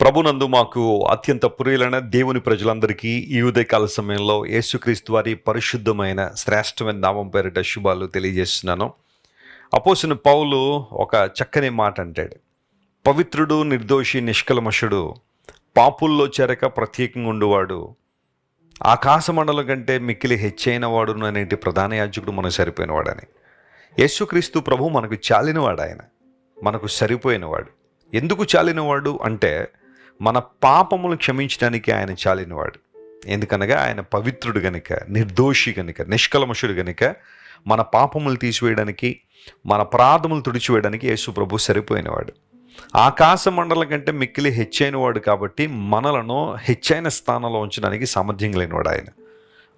ప్రభునందు మాకు అత్యంత ప్రియులైన దేవుని ప్రజలందరికీ ఈ ఉదయకాల సమయంలో యేసుక్రీస్తు వారి పరిశుద్ధమైన శ్రేష్టమైన నామం పేరిట శుభాలు తెలియజేస్తున్నాను. అపోస్తలుడైన పౌలు ఒక చక్కని మాట అంటాడు. పవిత్రుడు, నిర్దోషి, నిష్కల్మషుడు, పాపుల్లో చేరక ప్రత్యేకంగా ఉండువాడు, ఆకాశమండలం కంటే మిక్కిలి హెచ్చైన వాడును అనేటి ప్రధాన యాజకుడు మనకు సరిపోయినవాడని. యేసుక్రీస్తు ప్రభు మనకు చాలినవాడు, ఆయన మనకు సరిపోయినవాడు. ఎందుకు చాలినవాడు అంటే మన పాపములు క్షమించడానికి ఆయన చాలినవాడు. ఎందుకనగా ఆయన పవిత్రుడు గనుక, నిర్దోషి గనుక, నిష్కల్మషుడు గనుక మన పాపములు తీసివేయడానికి, మన అపరాధములు తుడిచివేయడానికి యేసు ప్రభు సరిపోయినవాడు. ఆకాశ మండలం కంటే మిక్కిలి హెచ్చైనవాడు కాబట్టి మనలను హెచ్చైన స్థానంలో ఉంచడానికి సామర్థ్యం లేనివాడు ఆయన.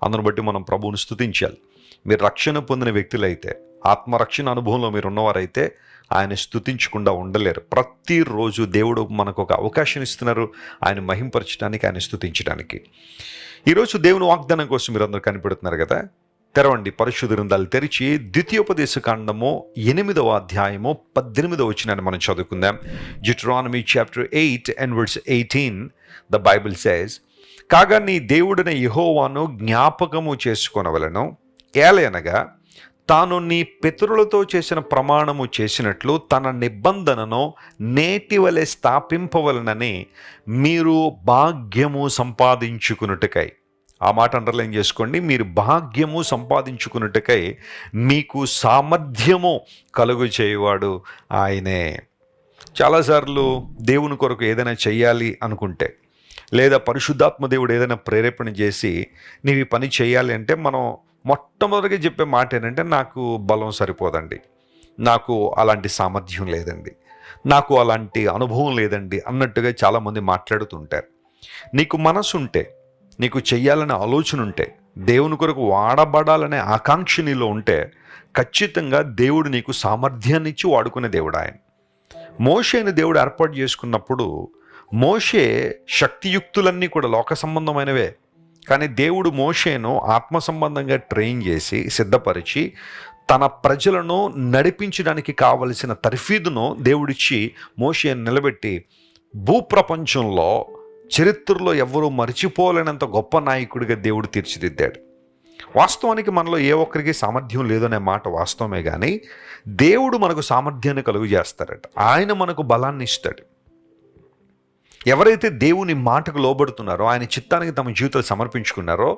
అందును బట్టి మనం ప్రభువును స్తుతించాలి. మీరు రక్షణ పొందిన వ్యక్తులైతే, ఆత్మరక్షణ అనుభవంలో మీరు ఉన్నవారైతే ఆయన స్తుతించకుండా ఉండలేరు. ప్రతిరోజు దేవుడు మనకు ఒక అవకాశం ఇస్తున్నారు ఆయన మహింపరచడానికి, ఆయన స్తుతించడానికి. ఈరోజు దేవుని వాగ్దానం కోసం మీరు అందరూ కనిపెడుతున్నారు కదా. తెరవండి, పరిశుద్ధ గ్రంథాలు తెరిచి ద్వితీయోపదేశ కాండము 8వ అధ్యాయము 18వ వచనాన్ని మనం చదువుకుందాం. Deuteronomy chapter 8 and verse 18, the Bible says, కాగా నీ దేవుడైన యెహోవాను జ్ఞాపకము చేసుకొనవలెను, ఏలయనగా తాను నీ పితరులతో చేసిన ప్రమాణము చేసినట్లు తన నిబంధనను నేటి వలె స్థాపింపవలనని మీరు భాగ్యము సంపాదించుకున్నట్టుకై. ఆ మాట అండర్లైన్ చేసుకోండి. మీరు భాగ్యము సంపాదించుకున్నట్టుకై మీకు సామర్థ్యము కలుగు చేయువాడు ఆయనే. చాలాసార్లు దేవుని కొరకు ఏదైనా చెయ్యాలి అనుకుంటే, లేదా పరిశుద్ధాత్మ దేవుడు ఏదైనా ప్రేరేపణ చేసి నీవు ఈ పని చేయాలి అంటే మనం మొట్టమొదటిగా చెప్పే మాట ఏంటంటే, నాకు బలం సరిపోదండి, నాకు అలాంటి సామర్థ్యం లేదండి, నాకు అలాంటి అనుభవం లేదండి అన్నట్టుగా చాలామంది మాట్లాడుతుంటారు. నీకు మనసు ఉంటే, నీకు చెయ్యాలనే ఆలోచన ఉంటే, దేవుని కొరకు వాడబడాలనే ఆకాంక్ష నీలో ఉంటే ఖచ్చితంగా దేవుడు నీకు సామర్థ్యాన్ని ఇచ్చి వాడుకునే దేవుడు ఆయన. మోషేని దేవుడు ఏర్పాటు చేసుకున్నప్పుడు మోషే శక్తియుక్తులన్నీ కూడా లోక సంబంధమైనవే. కానీ దేవుడు మోషేను ఆత్మ సంబంధంగా ట్రైన్ చేసి సిద్ధపరిచి తన ప్రజలను నడిపించడానికి కావలసిన తర్ఫీదును దేవుడిచ్చి మోషేను నిలబెట్టి భూప్రపంచంలో చరిత్రలో ఎవరూ మర్చిపోలేనంత గొప్ప నాయకుడిగా దేవుడు తీర్చిదిద్దాడు. వాస్తవానికి మనలో ఏ ఒక్కరికి సామర్థ్యం లేదనే మాట వాస్తవమే, కానీ దేవుడు మనకు సామర్థ్యాన్ని కలుగు చేస్తారట. ఆయన మనకు బలాన్ని ఇస్తాడు. ఎవరైతే దేవుని మాటకు లోబడుతున్నారో, ఆయన చిత్తానికి తమ జీవితాలు సమర్పించుకున్నారో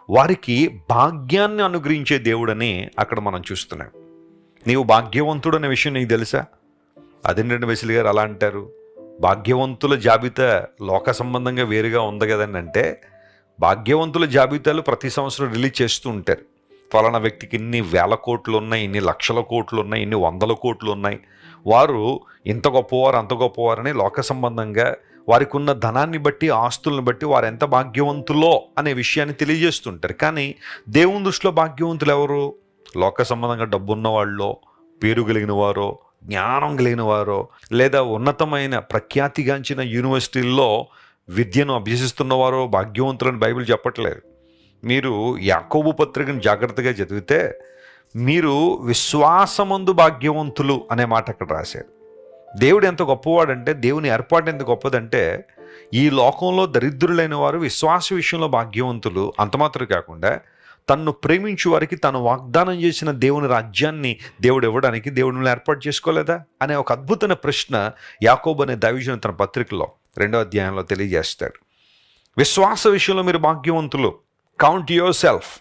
వారికి భాగ్యాన్ని అనుగ్రహించే దేవుడని అక్కడ మనం చూస్తున్నాం. నీవు భాగ్యవంతుడు అనే విషయం నీకు తెలుసా? అదేంటంటే వెసిలి గారు అలా అంటారు, భాగ్యవంతుల జాబితా లోక సంబంధంగా వేరుగా ఉంది కదండి అంటే, భాగ్యవంతుల జాబితాలు ప్రతి సంవత్సరం రిలీజ్ చేస్తూ ఉంటారు. ఫలానా వ్యక్తికి ఇన్ని వేల కోట్లు ఉన్నాయి, ఇన్ని లక్షల కోట్లు ఉన్నాయి, ఇన్ని వందల కోట్లు ఉన్నాయి, వారు ఇంత గొప్పవారు అంత గొప్పవారని లోక సంబంధంగా వారికి ఉన్న ధనాన్ని బట్టి, ఆస్తులను బట్టి వారు ఎంత భాగ్యవంతులో అనే విషయాన్ని తెలియజేస్తుంటారు. కానీ దేవుని దృష్టిలో భాగ్యవంతులు ఎవరు? లోక సంబంధంగా డబ్బున్న వాళ్ళో, పేరు కలిగిన వారో, జ్ఞానం కలిగిన వారో, లేదా ఉన్నతమైన ప్రఖ్యాతిగాంచిన యూనివర్సిటీల్లో విద్యను అభ్యసిస్తున్నవారో భాగ్యవంతులని బైబిల్ చెప్పట్లేదు. మీరు యాకోబు పత్రికను జాగ్రత్తగా చదివితే మీరు విశ్వాసమందు భాగ్యవంతులు అనే మాట అక్కడ రాశాడు. దేవుడు ఎంత గొప్పవాడంటే, దేవుని ఏర్పాటు ఎంత గొప్పదంటే, ఈ లోకంలో దరిద్రులైన వారు విశ్వాస విషయంలో భాగ్యవంతులు. అంత మాత్రం కాకుండా తన్ను ప్రేమించు వారికి తను వాగ్దానం చేసిన దేవుని రాజ్యాన్ని దేవుడు ఇవ్వడానికి దేవుడిని ఏర్పాటు చేసుకోలేదా అనే ఒక అద్భుతమైన ప్రశ్న యాకోబు అనే దైవజనుడు తన పత్రికలో 2వ అధ్యాయంలో తెలియజేస్తాడు. విశ్వాస విషయంలో మీరు భాగ్యవంతులు. Count yourself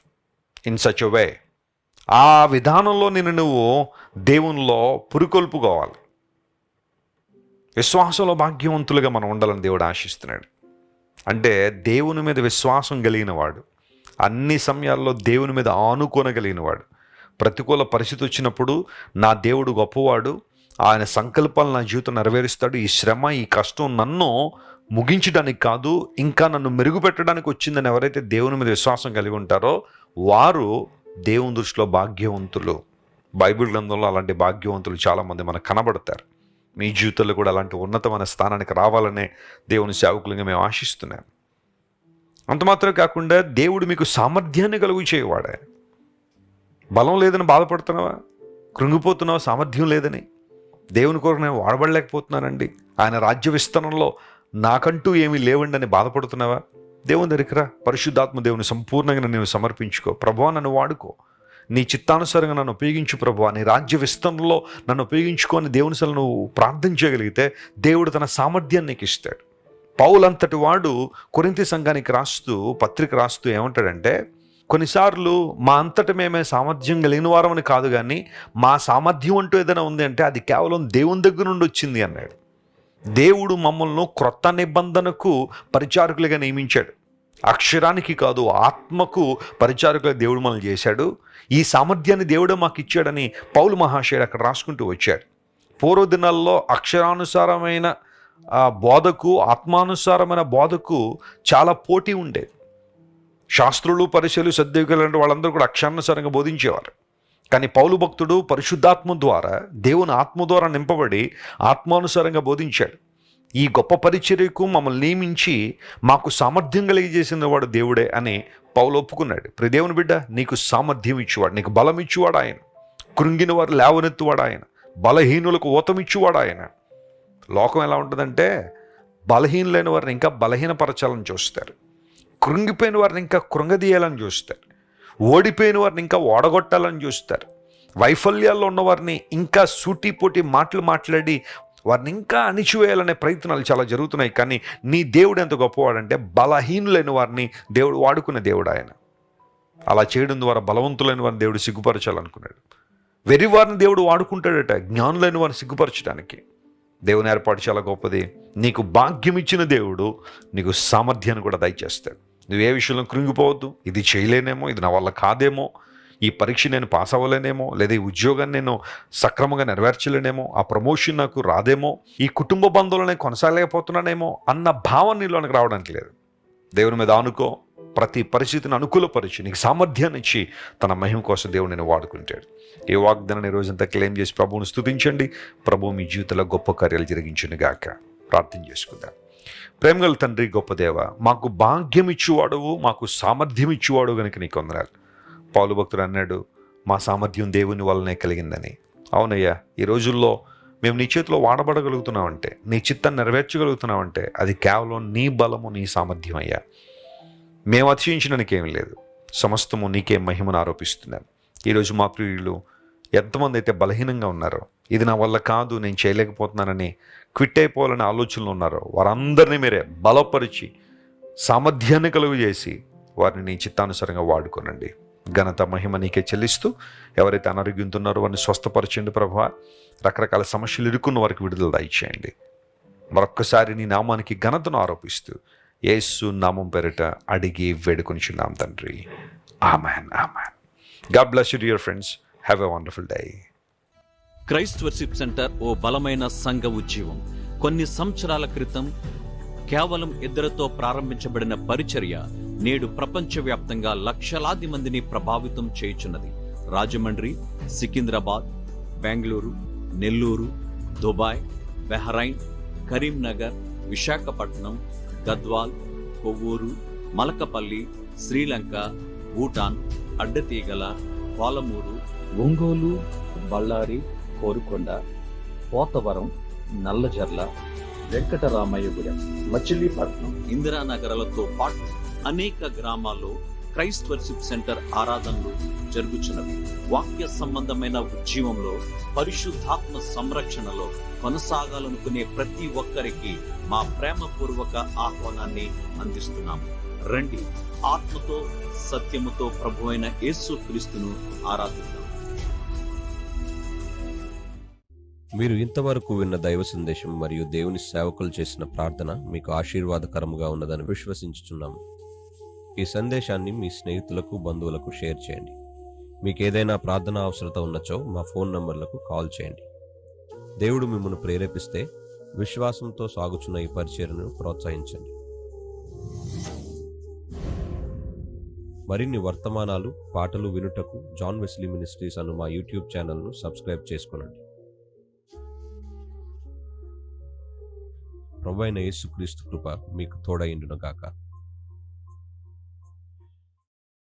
in such a way. ఆ విధానంలో నువ్వు దేవునిలో పురికొల్పుకోవాలి. విశ్వాసంలో భాగ్యవంతులుగా మనం ఉండాలని దేవుడు ఆశిస్తున్నాడు. అంటే దేవుని మీద విశ్వాసం కలిగిన వాడు, అన్ని సమయాల్లో దేవుని మీద ఆనుకోనగలిగిన వాడు, ప్రతికూల పరిస్థితి వచ్చినప్పుడు నా దేవుడు గొప్పవాడు, ఆయన సంకల్పాలు నా జీవితం నెరవేరుస్తాడు, ఈ శ్రమ ఈ కష్టం నన్ను ముగించడానికి కాదు ఇంకా నన్ను మెరుగుపెట్టడానికి వచ్చిందని ఎవరైతే దేవుని మీద విశ్వాసం కలిగి ఉంటారో వారు దేవుని దృష్టిలో భాగ్యవంతులు. బైబిల్ గ్రంథంలో అలాంటి భాగ్యవంతులు చాలామంది మనకు కనబడతారు. మీ జీవితంలో కూడా అలాంటి ఉన్నతమైన స్థానానికి రావాలనే దేవుని సేవకులుగా మేము ఆశిస్తున్నాం. అంత మాత్రమే కాకుండా దేవుడు మీకు సామర్థ్యాన్ని కలుగు చేయవాడే. బలం లేదని బాధపడుతున్నావా, కృంగిపోతున్నావా సామర్థ్యం లేదని? దేవుని కొరకు నేను వాడబడలేకపోతున్నానండి, ఆయన రాజ్య విస్తరణలో నాకంటూ ఏమీ లేవండి అని బాధపడుతున్నావా? దేవుని దగ్గరికి రా, పరిశుద్ధాత్మ దేవుని సంపూర్ణంగా నేను సమర్పించుకో. ప్రభువా నన్ను వాడుకో, నీ చిత్తానుసారంగా నన్ను ఉపయోగించు ప్రభువా, నీ రాజ్య విస్తరణలో నన్ను ఉపయోగించుకొని దేవుని సలు నువ్వు ప్రార్థన చేయగలిగితే దేవుడు తన సామర్థ్యాన్ని నీకు ఇస్తాడు. పౌలంతటి వాడు కొరింథీ సంఘానికి పత్రిక రాస్తూ ఏమంటాడంటే, కొన్నిసార్లు మా అంతటి మేమే సామర్థ్యం కలిగిన వారమని కాదు, కానీ మా సామర్థ్యం అంటూ ఏదైనా ఉంది అంటే అది కేవలం దేవుని దగ్గర నుండి వచ్చింది అన్నాడు. దేవుడు మమ్మల్ని క్రొత్త నిబంధనకు పరిచారకులుగా నియమించాడు. అక్షరానికి కాదు, ఆత్మకు పరిచారకులుగా దేవుడు మనల్ని చేశాడు. ఈ సామర్థ్యాన్ని దేవుడు మాకు ఇచ్చాడని పౌలు మహాశయుడు అక్కడ రాసుకుంటూ వచ్చాడు. పూర్వ దినాల్లో అక్షరానుసారమైన బోధకు, ఆత్మానుసారమైన బోధకు చాలా పోటీ ఉండేది. శాస్త్రులు, పరిచయులు, సద్దేవులు అంటే వాళ్ళందరూ కూడా అక్షరానుసారంగా బోధించేవారు. కానీ పౌలు భక్తుడు పరిశుద్ధాత్మ ద్వారా, దేవుని ఆత్మ ద్వారా నింపబడి ఆత్మానుసారంగా బోధించాడు. ఈ గొప్ప పరిచర్యకు మమ్మల్ని నియమించి మాకు సామర్థ్యం కలిగజేసిన వాడు దేవుడే అని పౌలు ఒప్పుకున్నాడు. ప్రియ దేవుని బిడ్డ, నీకు సామర్థ్యం ఇచ్చేవాడు, నీకు బలం ఇచ్చేవాడు ఆయన. కృంగిన వారు లేవనెత్తువాడు ఆయన, బలహీనులకు ఊతమిచ్చేవాడు ఆయన. లోకం ఎలా ఉంటుందంటే, బలహీనులైన వారిని ఇంకా బలహీనపరచాలని చూస్తారు, కృంగిపోయిన వారిని ఇంకా కృంగదీయాలని చూస్తారు, ఓడిపోయిన వారిని ఇంకా ఓడగొట్టాలని చూస్తారు, వైఫల్యాల్లో ఉన్నవారిని ఇంకా సూటిపోటి మాటలు మాట్లాడి వారిని ఇంకా అణిచివేయాలనే ప్రయత్నాలు చాలా జరుగుతున్నాయి. కానీ నీ దేవుడు ఎంత గొప్పవాడంటే, బలహీనులైన వారిని దేవుడు వాడుకునే దేవుడు ఆయన. అలా చేయడం ద్వారా బలవంతులైన వారిని దేవుడు సిగ్గుపరచాలనుకున్నాడు. వెర్రివారిని దేవుడు వాడుకుంటాడట, జ్ఞానులైన వారిని సిగ్గుపరచడానికి. దేవుని ఏర్పాటు చాలా గొప్పది. నీకు భాగ్యం ఇచ్చిన దేవుడు నీకు సామర్థ్యాన్ని కూడా దయచేస్తాడు. నువ్వు ఏ విషయంలో కృంగిపోవద్దు. ఇది చేయలేనేమో, ఇది నా వల్ల కాదేమో, ఈ పరీక్ష నేను పాస్ అవ్వలేనేమో, లేదా ఈ ఉద్యోగాన్ని నేను సక్రమంగా నెరవేర్చలేనేమో, ఆ ప్రమోషన్ నాకు రాదేమో, ఈ కుటుంబ బంధువులు నేను కొనసాగలేకపోతున్నానేమో అన్న భావన నీలోనికి రావడానికి లేదు. దేవుని మీద ఆనుకో, ప్రతి పరిస్థితిని అనుకూలపరిచి నీకు సామర్థ్యాన్ని ఇచ్చి తన మహిమ కోసం దేవుడు నేను వాడుకుంటాడు. ఈ వాగ్దానాన్ని రోజంతా క్లెయిమ్ చేసి ప్రభువును స్తుతించండి. ప్రభువు మీ జీవితంలో గొప్ప కార్యాలు జరిగించును గాక. ప్రార్థన చేసుకుందాం. ప్రేమగల తండ్రి, గొప్ప దేవ, మాకు భాగ్యం ఇచ్చేవాడువు, మాకు సామర్థ్యం ఇచ్చేవాడు కనుక నీకు వందనాలు. పౌలు భక్తుడు అన్నాడు, మా సామర్థ్యం దేవుని వల్లనే కలిగిందని. అవునయ్యా, ఈ రోజుల్లో మేము నీ చేతిలో వాడబడగలుగుతున్నామంటే, నీ చిత్తాన్ని నెరవేర్చగలుగుతున్నామంటే అది కేవలం నీ బలము, నీ సామర్థ్యం అయ్యా. మేము అతిశయించడానికి ఏమీ లేదు, సమస్తము నీకే మహిమను ఆరోపిస్తున్నాం. ఈరోజు మా ప్రియులు ఎంతమంది అయితే బలహీనంగా ఉన్నారో, ఇది నా వల్ల కాదు, నేను చేయలేకపోతున్నానని క్విట్ అయిపోవాలనే ఆలోచనలు ఉన్నారో, వారందరినీ మీరే బలపరిచి సామర్థ్యాన్ని కలుగు చేసి వారిని నీ చిత్తానుసారంగా వాడుకోనండి. ఘనత మహిమ నీకే చెల్లిస్తూ, ఎవరైతే అనారోగ్యంతో ఉన్నారో వారిని స్వస్థపరచండి ప్రభువా. రకరకాల సమస్యలు ఇరుక్కున్న వారికి విడుదల దయచేయండి. మరొక్కసారి నీ నామానికి ఘనతను ఆరోపిస్తూ యేసు నామం పేరిట అడిగి వేడుకొనిచున్నాం తండ్రి. Amen, amen. God bless you dear friends. Have a wonderful day. Christ worship centre ఓ బలమైన సంఘ ఉజ్జీవం. కొన్ని సంవత్సరాల క్రితం కేవలం 2 ప్రారంభించబడిన పరిచర్య నేడు ప్రపంచవ్యాప్తంగా లక్షలాది మందిని ప్రభావితం చేయుచున్నది. రాజమండ్రి, సికింద్రాబాద్, బెంగళూరు, నెల్లూరు, దుబాయ్, బెహ్రైన్, కరీంనగర్, విశాఖపట్నం, గద్వాల్, కొవ్వూరు, మలకపల్లి, శ్రీలంక, భూటాన్, అడ్డతీగల, పాలమూరు, ఒంగోలు, బళ్ళారి, కోరుకొండ, పోతవరం, నల్లజర్ల, వెంకటరామయ్యగూడెం, మచిలీపట్నం, ఇందిరానగర్లతో పాటు అనేక గ్రామాల్లో క్రైస్ట్ వర్షిప్ సెంటర్ ఆరాధనలు జరుగుచున్నవి. వాక్య సంబంధమైన ఉజ్జీవంలో, పరిశుద్ధాత్మ సంరక్షణలో కొనసాగాలనుకునే ప్రతి ఒక్కరికి మా ప్రేమపూర్వక ఆహ్వానాన్ని అందిస్తున్నాము. రండి, ఆత్మతో సత్యముతో ప్రభువైన యేసు క్రీస్తును ఆరాధిద్దాం. మీరు ఇంతవరకు విన్న దైవ సందేశం మరియు దేవుని సేవకులు చేసిన ప్రార్థన మీకు ఆశీర్వాదకరముగా ఉన్నదని విశ్వసించుచున్నాము. ఈ సందేశాన్ని మీ స్నేహితులకు, బంధువులకు షేర్ చేయండి. మీకు ఏదైనా ప్రార్థన అవసరత ఉన్నచో మా ఫోన్ నంబర్లకు కాల్ చేయండి. దేవుడు మిమ్మల్ని ప్రేరేపిస్తే విశ్వాసంతో సాగుచున్న ఈ పరిచర్యను ప్రోత్సహించండి. మరిన్ని వర్తమానాలు, పాటలు వినుటకు జాన్ వెస్లీ మినిస్ట్రీస్ అను మా యూట్యూబ్ ఛానల్ను సబ్స్క్రైబ్ చేసుకొనండి. ప్రభువైన యేసుక్రీస్తు కృప మీకు తోడైండును గాక.